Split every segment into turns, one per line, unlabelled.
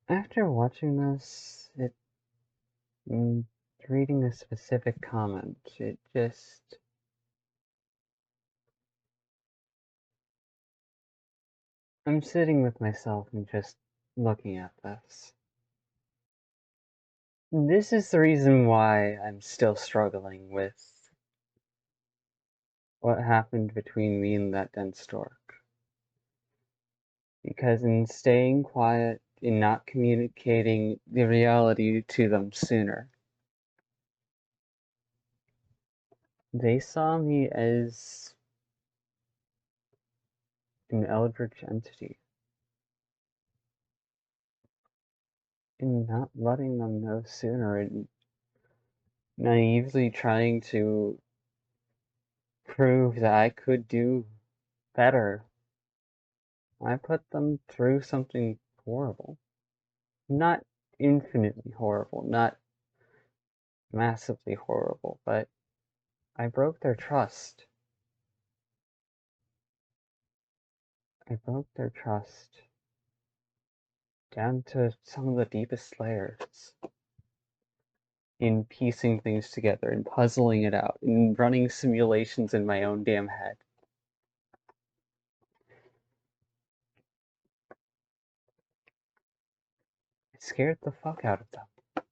After watching this, reading a specific comment, I'm sitting with myself and just looking at this. This is the reason why I'm still struggling with what happened between me and that dense stork. Because in staying quiet, in not communicating the reality to them sooner, they saw me as an eldritch entity. In not letting them know sooner and naively trying to prove that I could do better, I put them through something horrible. Not infinitely horrible, not massively horrible, but I broke their trust. I broke their trust down to some of the deepest layers in piecing things together and puzzling it out and running simulations in my own damn head. It scared the fuck out of them.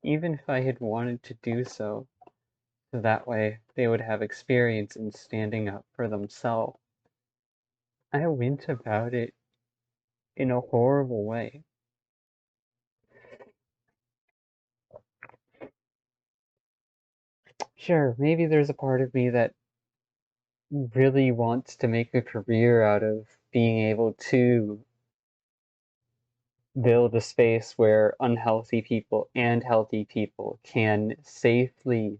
Even if I had wanted to do so, that way they would have experience in standing up for themselves, I went about it in a horrible way. Sure, maybe there's a part of me that really wants to make a career out of being able to build a space where unhealthy people and healthy people can safely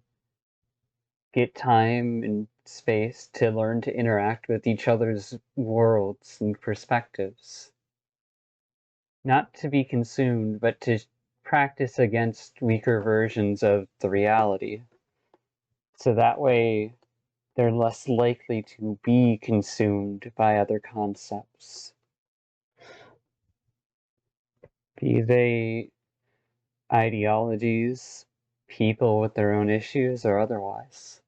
get time and space to learn to interact with each other's worlds and perspectives. Not to be consumed, but to practice against weaker versions of the reality. So that way they're less likely to be consumed by other concepts. Be they ideologies, people with their own issues, or otherwise.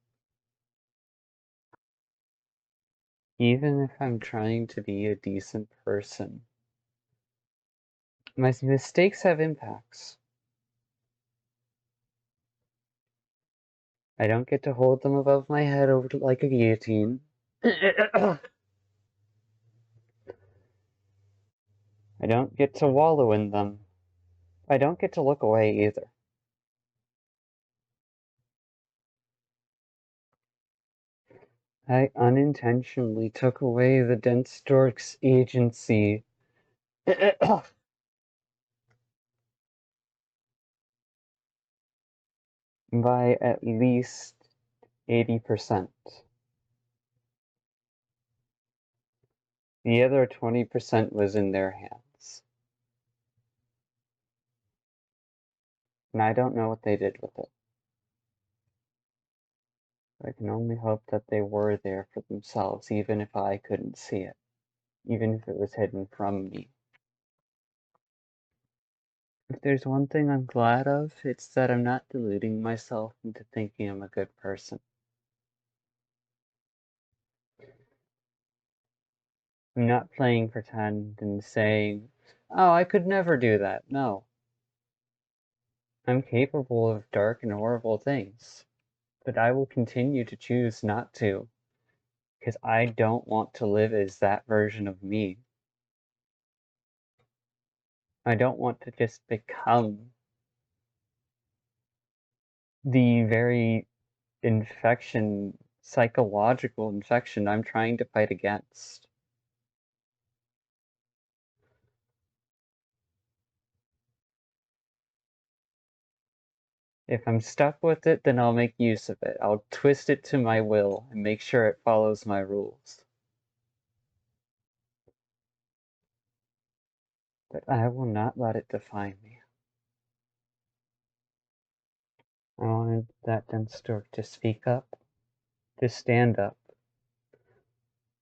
Even if I'm trying to be a decent person, my mistakes have impacts. I don't get to hold them above my head over like a guillotine. I don't get to wallow in them. I don't get to look away either. I unintentionally took away the dense stork's agency by at least 80%. The other 20% was in their hands. And I don't know what they did with it. I can only hope that they were there for themselves, even if I couldn't see it, even if it was hidden from me. If there's one thing I'm glad of, it's that I'm not deluding myself into thinking I'm a good person. I'm not playing pretend and saying, oh, I could never do that. No. I'm capable of dark and horrible things, but I will continue to choose not to, because I don't want to live as that version of me. I don't want to just become the very psychological infection I'm trying to fight against. If I'm stuck with it, then I'll make use of it. I'll twist it to my will and make sure it follows my rules. But I will not let it define me. I wanted that dense stork to speak up, to stand up,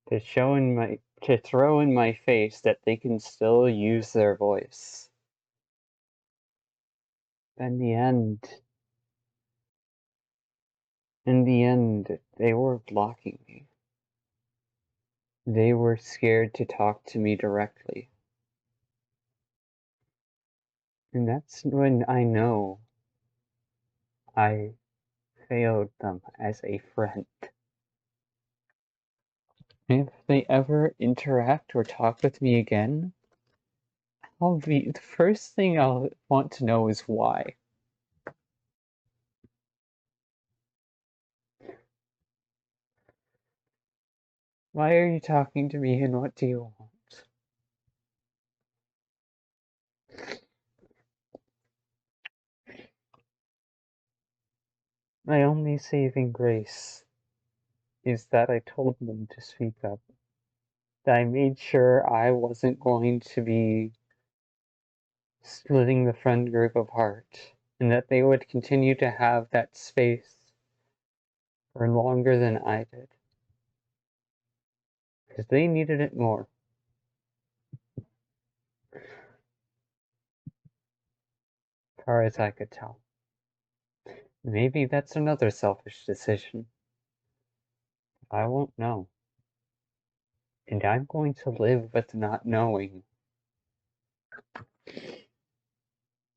to show in my to throw in my face that they can still use their voice. In in the end, they were blocking me. They were scared to talk to me directly. And that's when I know I failed them as a friend. If they ever interact or talk with me again, the first thing I'll want to know is why. Why are you talking to me and what do you want? My only saving grace is that I told them to speak up. That I made sure I wasn't going to be splitting the friend group apart, and that they would continue to have that space for longer than I did. Because they needed it more. As far as I could tell. Maybe that's another selfish decision. I won't know. And I'm going to live with not knowing.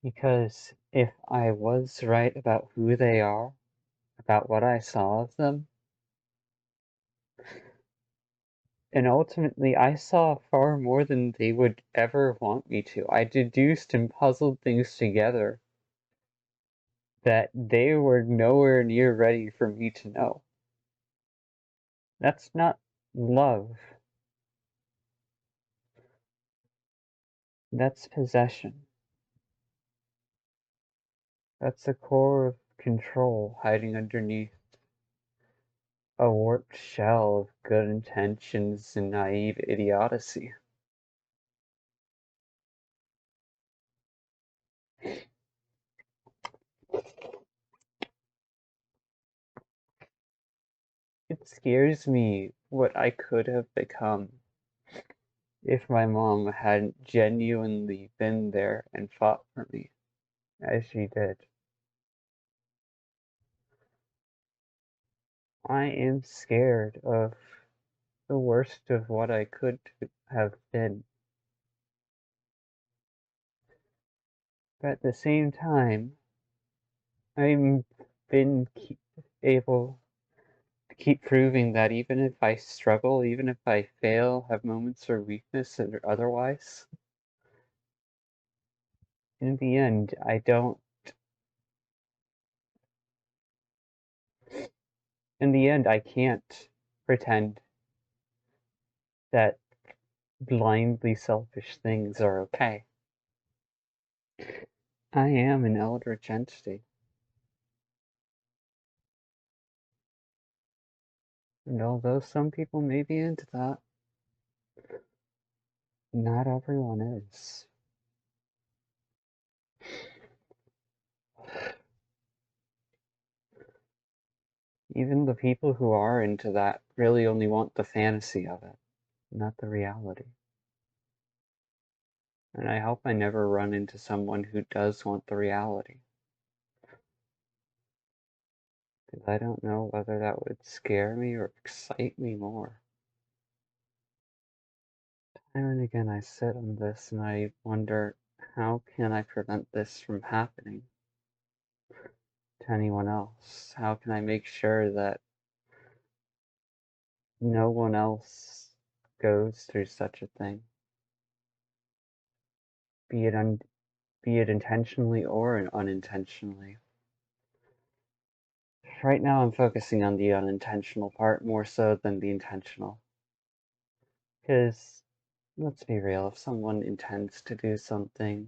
Because if I was right about who they are, about what I saw of them, and ultimately I saw far more than they would ever want me to. I deduced and puzzled things together that they were nowhere near ready for me to know. That's not love. That's possession. That's the core of control hiding underneath a warped shell of good intentions and naive idiocy. It scares me what I could have become if my mom hadn't genuinely been there and fought for me as she did. I am scared of the worst of what I could have been. But at the same time, I'm been able to keep proving that even if I struggle, even if I fail, have moments of weakness or otherwise, in the end, I can't pretend that blindly selfish things are okay. I am an eldritch entity, and although some people may be into that, not everyone is. Even the people who are into that really only want the fantasy of it, not the reality. And I hope I never run into someone who does want the reality. Because I don't know whether that would scare me or excite me more. Time and again I sit on this and I wonder, how can I prevent this from happening to anyone else? How can I make sure that no one else goes through such a thing? Be it be it intentionally or unintentionally. Right now I'm focusing on the unintentional part more so than the intentional. Because, let's be real, if someone intends to do something,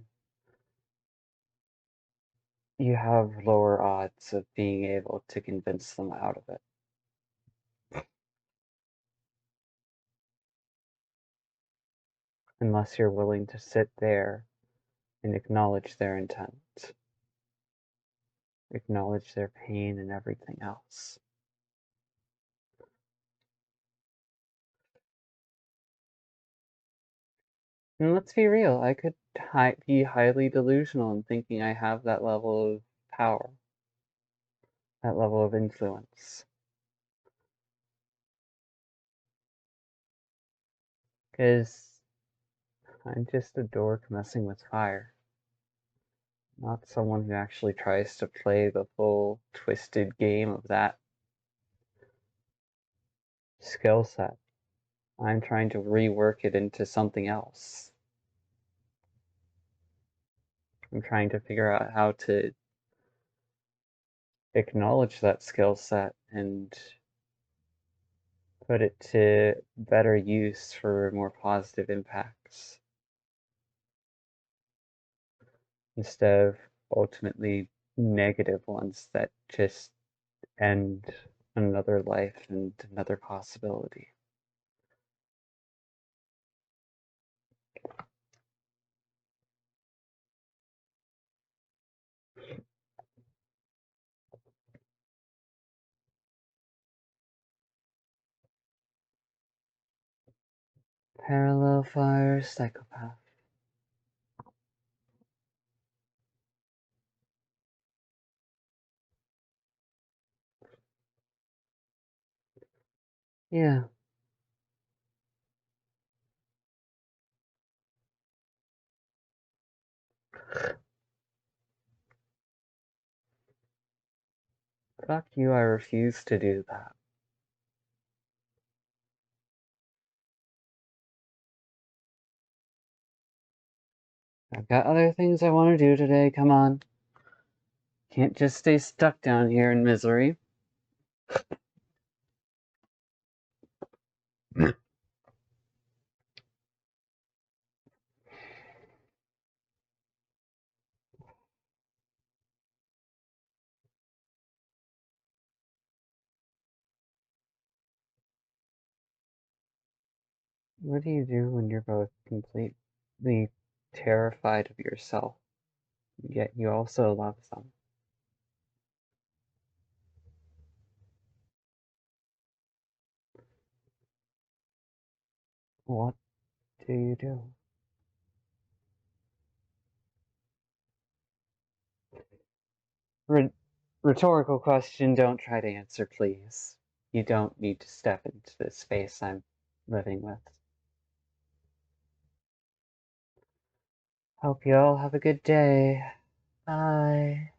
you have lower odds of being able to convince them out of it. Unless you're willing to sit there and acknowledge their intent, acknowledge their pain and everything else. And let's be real, I could be highly delusional in thinking I have that level of power, that level of influence. Because I'm just a dork messing with fire, not someone who actually tries to play the full twisted game of that skill set. I'm trying to rework it into something else. I'm trying to figure out how to acknowledge that skill set and put it to better use for more positive impacts instead of ultimately negative ones that just end another life and another possibility. Parallel fire psychopath. Yeah, fuck you, I refuse to do that. I've got other things I want to do today, come on. Can't just stay stuck down here in misery. What do you do when you're both completely terrified of yourself, yet you also love them? What do you do? Rhe- Rhetorical question, don't try to answer, please. You don't need to step into the space I'm living with. Hope you all have a good day. Bye.